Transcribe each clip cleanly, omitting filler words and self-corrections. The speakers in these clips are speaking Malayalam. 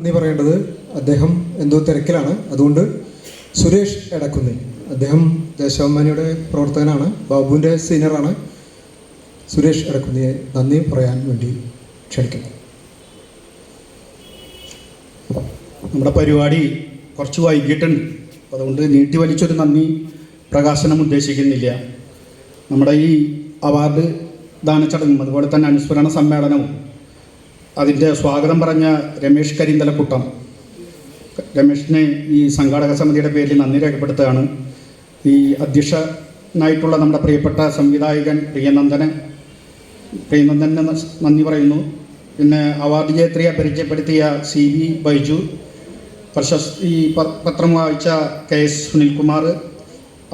നന്ദി പറയേണ്ടത് അദ്ദേഹം എന്തോ തിരക്കിലാണ്. അതുകൊണ്ട് സുരേഷ് എടക്കുന്നേൽ, അദ്ദേഹം ദേശാഭിമാനിയുടെ പ്രവർത്തകനാണ്, ബാബുവിൻ്റെ സീനിയറാണ്. സുരേഷ് എടക്കുന്നേൽ നന്ദി പറയാൻ വേണ്ടി ക്ഷണിക്കുന്നു. നമ്മുടെ പരിപാടി കുറച്ച് വൈകിട്ടുണ്ട്, അതുകൊണ്ട് നീട്ടി വലിച്ചൊരു നന്ദി പ്രകാശനം ഉദ്ദേശിക്കുന്നില്ല. നമ്മുടെ ഈ അവാർഡ് ദാന ചടങ്ങും അതുപോലെ തന്നെ അനുസ്മരണ സമ്മേളനവും അതിൻ്റെ സ്വാഗതം പറഞ്ഞ രമേഷ് കരിന്തലക്കുട്ടം, രമേഷിനെ ഈ സംഘാടക സമിതിയുടെ പേരിൽ നന്ദി രേഖപ്പെടുത്തുകയാണ്. ഈ അധ്യക്ഷനായിട്ടുള്ള നമ്മുടെ പ്രിയപ്പെട്ട സംവിധായകൻ പ്രിയനന്ദന് നന്ദി പറയുന്നു. പിന്നെ അവാർഡ് ജേത്രിയെ പരിചയപ്പെടുത്തിയ CB ബൈജു, ഈ പത്രം വായിച്ച KS സുനിൽകുമാർ,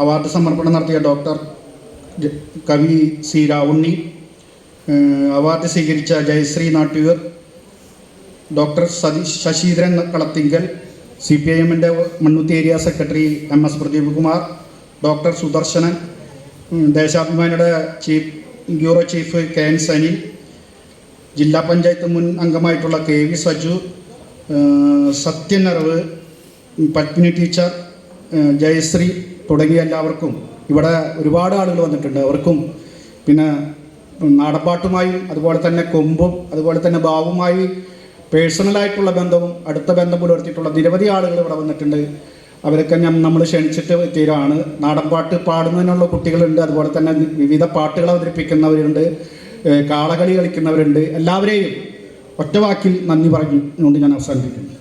അവാർഡ് സമർപ്പണം നടത്തിയ ഡോക്ടർ കവി C രാവുണ്ണി, അവാർഡ് സ്വീകരിച്ച ജയശ്രീ നാട്ടുകർ, ഡോക്ടർ ശശീന്ദ്രൻ കളത്തിങ്കൽ, CPIM-ൻ്റെ Mannuthy area secretary MS Pradeep Kumar, doctor Sudarsanan, ദേശാഭിമാനിയുടെ ബ്യൂറോ ചീഫ് KN സനിൽ, ജില്ലാ പഞ്ചായത്ത് മുൻ അംഗമായിട്ടുള്ള KV സജു, സത്യനറവ്, പത്മിനി ടീച്ചർ, ജയശ്രീ തുടങ്ങിയ എല്ലാവർക്കും, ഇവിടെ ഒരുപാട് ആളുകൾ വന്നിട്ടുണ്ട്, അവർക്കും പിന്നെ നാടൻപാട്ടുമായും അതുപോലെ തന്നെ കൊമ്പും അതുപോലെ തന്നെ ബാവുമായി പേഴ്സണലായിട്ടുള്ള ബന്ധവും അടുത്ത ബന്ധം പുലർത്തിയിട്ടുള്ള നിരവധി ആളുകൾ ഇവിടെ വന്നിട്ടുണ്ട്. അവരൊക്കെ നമ്മൾ ക്ഷണിച്ചിട്ട് എത്തിയതാണ്. നാടൻപാട്ട് പാടുന്നതിനുള്ള കുട്ടികളുണ്ട്, അതുപോലെ തന്നെ വിവിധ പാട്ടുകൾ അവതരിപ്പിക്കുന്നവരുണ്ട്, കാളകളി കളിക്കുന്നവരുണ്ട്. എല്ലാവരെയും ഒറ്റ വാക്കിൽ നന്ദി പറഞ്ഞുകൊണ്ട് ഞാൻ അവസാനിപ്പിക്കുന്നു.